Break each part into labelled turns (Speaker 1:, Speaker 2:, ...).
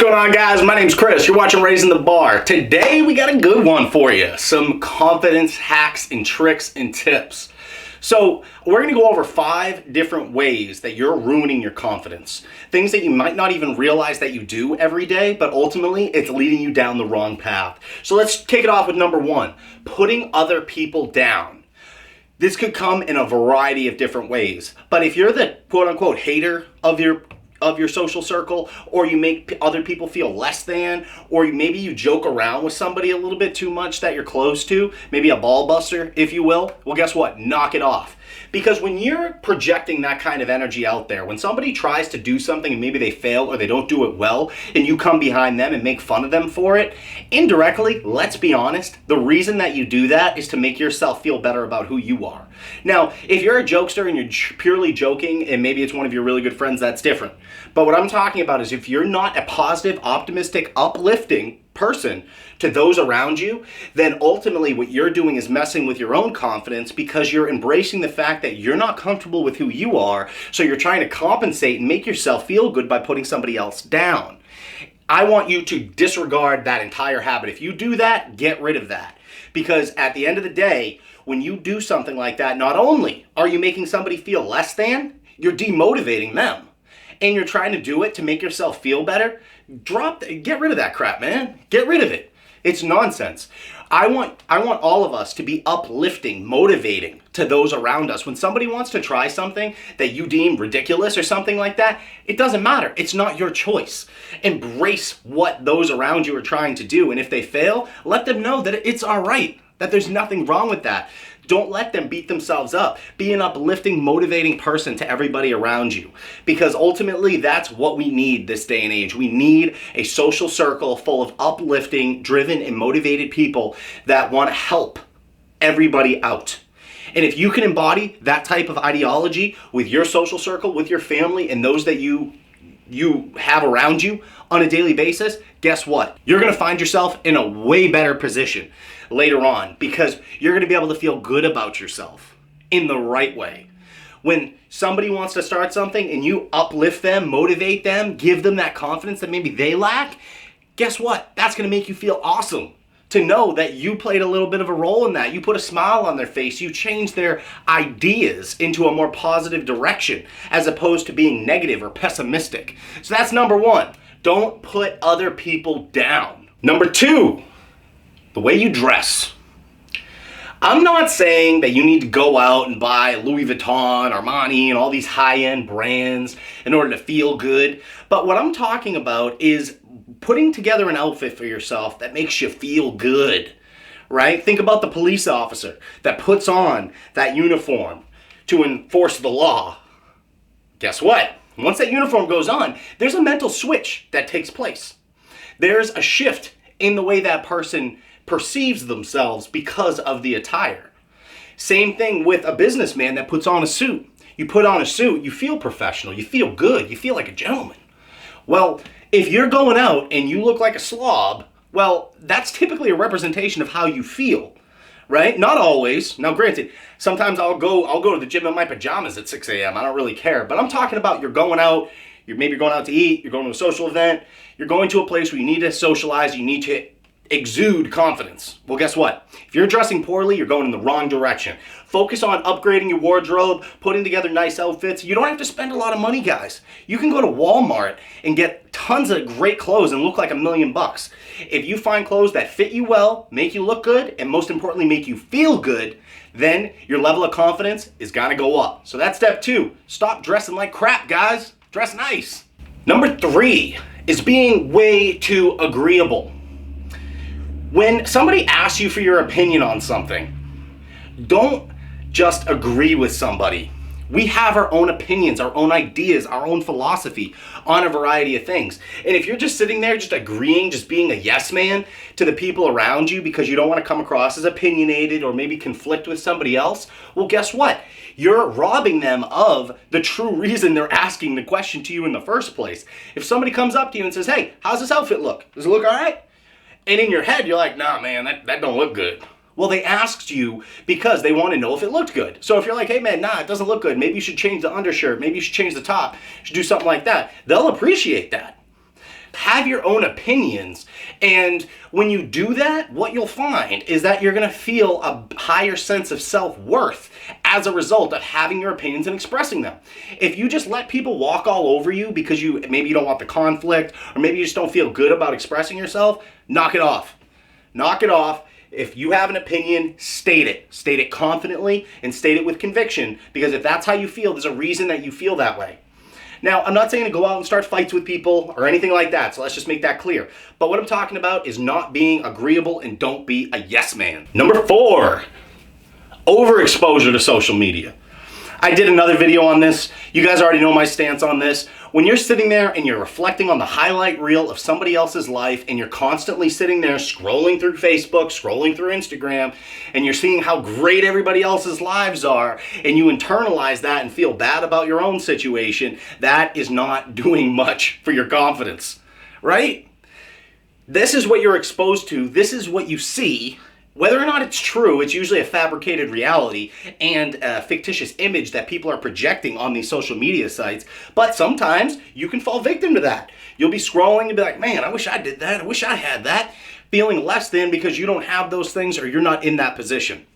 Speaker 1: going on, guys? My name's Chris. You're watching Raising the Bar. Today we got a good one for you. Some confidence hacks and tricks and tips. So we're going to go over 5 different ways that you're ruining your confidence. Things that you might not even realize that you do every day, but ultimately it's leading you down the wrong path. So let's kick it off with number 1, putting other people down. This could come in a variety of different ways, but if you're the quote-unquote hater of your social circle, or you make other people feel less than, or maybe you joke around with somebody a little bit too much that you're close to, maybe a ball buster, if you will, well, guess what? Knock it off. Because when you're projecting that kind of energy out there, when somebody tries to do something and maybe they fail or they don't do it well, and you come behind them and make fun of them for it, indirectly, let's be honest, the reason that you do that is to make yourself feel better about who you are. Now, if you're a jokester and you're purely joking, and maybe it's one of your really good friends, that's different. But what I'm talking about is if you're not a positive, optimistic, uplifting person to those around you, then ultimately what you're doing is messing with your own confidence, because you're embracing the fact that you're not comfortable with who you are, so you're trying to compensate and make yourself feel good by putting somebody else down. I want you to disregard that entire habit. If you do that, get rid of that. Because at the end of the day, when you do something like that, not only are you making somebody feel less than, you're demotivating them. And you're trying to do it to make yourself feel better. Get rid of that crap, man. Get rid of it. It's nonsense. I want all of us to be uplifting, motivating to those around us. When somebody wants to try something that you deem ridiculous or something like that, it doesn't matter. It's not your choice. Embrace what those around you are trying to do. And if they fail, let them know that it's all right, that there's nothing wrong with that. Don't let them beat themselves up. Be an uplifting, motivating person to everybody around you. Because ultimately, that's what we need this day and age. We need a social circle full of uplifting, driven, and motivated people that want to help everybody out. And if you can embody that type of ideology with your social circle, with your family, and those that you have around you on a daily basis, guess what? You're going to find yourself in a way better position later on, because you're going to be able to feel good about yourself in the right way. When somebody wants to start something and you uplift them, motivate them, give them that confidence that maybe they lack, guess what? That's going to make you feel awesome to know that you played a little bit of a role in that. You put a smile on their face. You changed their ideas into a more positive direction as opposed to being negative or pessimistic. So that's number 1. Don't put other people down. Number 2, the way you dress. I'm not saying that you need to go out and buy Louis Vuitton, Armani, and all these high-end brands in order to feel good. But what I'm talking about is putting together an outfit for yourself that makes you feel good, right? Think about the police officer that puts on that uniform to enforce the law. Guess what? Once that uniform goes on, there's a mental switch that takes place. There's a shift in the way that person perceives themselves because of the attire. Same thing with a businessman that puts on a suit. You put on a suit, you feel professional, you feel good, you feel like a gentleman. Well, if you're going out and you look like a slob, well, that's typically a representation of how you feel, right? Not always. Now, granted, sometimes I'll go to the gym in my pajamas at 6 a.m. I don't really care. But I'm talking about you're going out, maybe going out to eat, you're going to a social event, you're going to a place where you need to socialize, you need to exude confidence. Well, guess what? If you're dressing poorly, you're going in the wrong direction. Focus on upgrading your wardrobe, putting together nice outfits. You don't have to spend a lot of money, guys. You can go to Walmart and get tons of great clothes and look like $1 million. If you find clothes that fit you well, make you look good, and most importantly, make you feel good, then your level of confidence is gonna go up. So that's step 2. Stop dressing like crap, guys. Dress nice. Number 3 is being way too agreeable. When somebody asks you for your opinion on something, don't just agree with somebody. We have our own opinions, our own ideas, our own philosophy on a variety of things. And if you're just sitting there just agreeing, just being a yes man to the people around you because you don't want to come across as opinionated or maybe conflict with somebody else, well, guess what? You're robbing them of the true reason they're asking the question to you in the first place. If somebody comes up to you and says, hey, how's this outfit look? Does it look all right? And in your head, you're like, nah, man, that don't look good. Well, they asked you because they want to know if it looked good. So if you're like, hey man, nah, it doesn't look good. Maybe you should change the undershirt. Maybe you should change the top. You should do something like that. They'll appreciate that. Have your own opinions. And when you do that, what you'll find is that you're going to feel a higher sense of self-worth as a result of having your opinions and expressing them. If you just let people walk all over you because maybe you don't want the conflict, or maybe you just don't feel good about expressing yourself, knock it off. Knock it off. If you have an opinion, state it. State it confidently and state it with conviction, because if that's how you feel, there's a reason that you feel that way. Now, I'm not saying to go out and start fights with people or anything like that, so let's just make that clear. But what I'm talking about is not being agreeable, and don't be a yes man. Number 4, overexposure to social media. I did another video on this. You guys already know my stance on this. When you're sitting there and you're reflecting on the highlight reel of somebody else's life, and you're constantly sitting there scrolling through Facebook, scrolling through Instagram, and you're seeing how great everybody else's lives are, and you internalize that and feel bad about your own situation, that is not doing much for your confidence, right? This is what you're exposed to. This is what you see. Whether or not it's true, it's usually a fabricated reality and a fictitious image that people are projecting on these social media sites. But sometimes you can fall victim to that. You'll be scrolling and be like, man, I wish I did that. I wish I had that. Feeling less than because you don't have those things, or you're not in that position.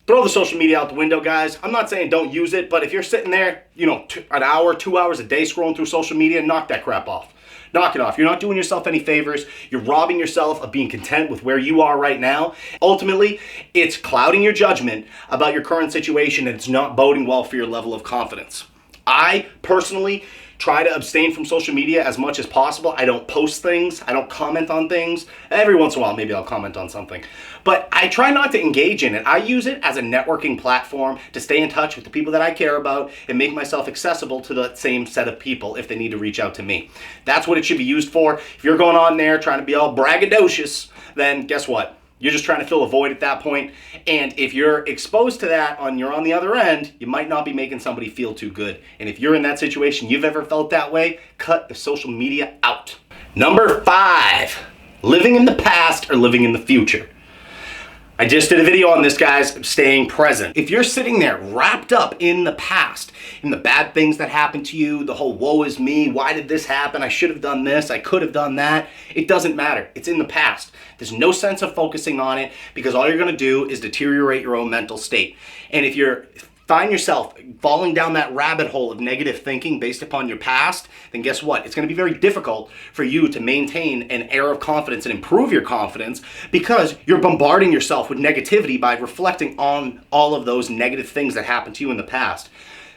Speaker 1: Throw the social media out the window, guys. I'm not saying don't use it, but if you're sitting there, an hour, 2 hours a day scrolling through social media, knock that crap off. Knock it off. You're not doing yourself any favors. You're robbing yourself of being content with where you are right now. Ultimately, it's clouding your judgment about your current situation, and it's not boding well for your level of confidence. I personally try to abstain from social media as much as possible. I don't post things. I don't comment on things. Every once in a while, maybe I'll comment on something. But I try not to engage in it. I use it as a networking platform to stay in touch with the people that I care about and make myself accessible to that same set of people if they need to reach out to me. That's what it should be used for. If you're going on there trying to be all braggadocious, then guess what? You're just trying to fill a void at that point. And if you're exposed to that you're on the other end, you might not be making somebody feel too good. And if you're in that situation, you've ever felt that way, cut the social media out. Number 5, living in the past or living in the future. I just did a video on this, guys, staying present. If you're sitting there wrapped up in the past, in the bad things that happened to you, the whole woe is me, why did this happen, I should have done this, I could have done that, it doesn't matter. It's in the past. There's no sense of focusing on it, because all you're going to do is deteriorate your own mental state. And if you find yourself falling down that rabbit hole of negative thinking based upon your past, then guess what? It's going to be very difficult for you to maintain an air of confidence and improve your confidence, because you're bombarding yourself with negativity by reflecting on all of those negative things that happened to you in the past.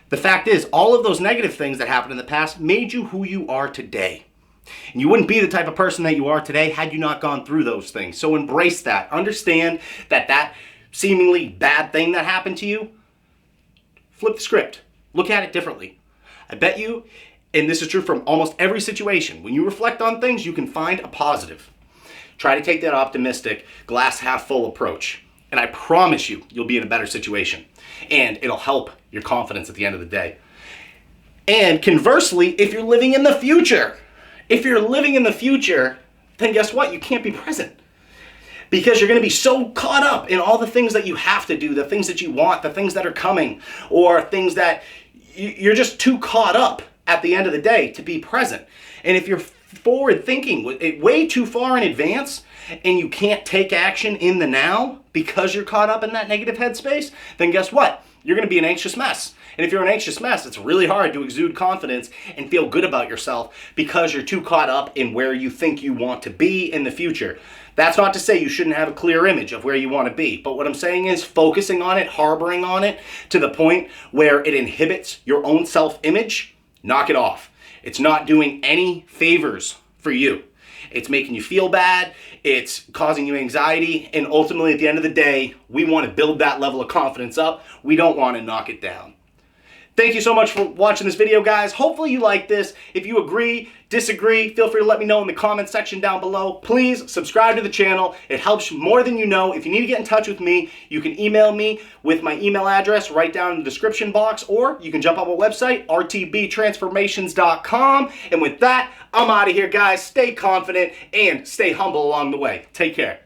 Speaker 1: The fact is, all of those negative things that happened in the past made you who you are today. And you wouldn't be the type of person that you are today had you not gone through those things. So embrace that. Understand that seemingly bad thing that happened to you, flip the script. Look at it differently. I bet you, and this is true from almost every situation, when you reflect on things, you can find a positive. Try to take that optimistic, glass half full approach. And I promise you, you'll be in a better situation. And it'll help your confidence at the end of the day. And conversely, if you're living in the future, then guess what? You can't be present. Because you're going to be so caught up in all the things that you have to do, the things that you want, the things that are coming, or things that you're just too caught up at the end of the day to be present. And if you're forward thinking way too far in advance and you can't take action in the now because you're caught up in that negative headspace, then guess what? You're going to be an anxious mess. And if you're an anxious mess, it's really hard to exude confidence and feel good about yourself because you're too caught up in where you think you want to be in the future. That's not to say you shouldn't have a clear image of where you want to be. But what I'm saying is focusing on it, harboring on it to the point where it inhibits your own self-image, knock it off. It's not doing any favors for you. It's making you feel bad. It's causing you anxiety. And ultimately, at the end of the day, we want to build that level of confidence up. We don't want to knock it down. Thank you so much for watching this video, guys. Hopefully you like this. If you agree, disagree, feel free to let me know in the comment section down below. Please subscribe to the channel. It helps more than you know. If you need to get in touch with me, you can email me with my email address right down in the description box, or you can jump on my website, RTBTransformations.com. And with that, I'm out of here, guys. Stay confident and stay humble along the way. Take care.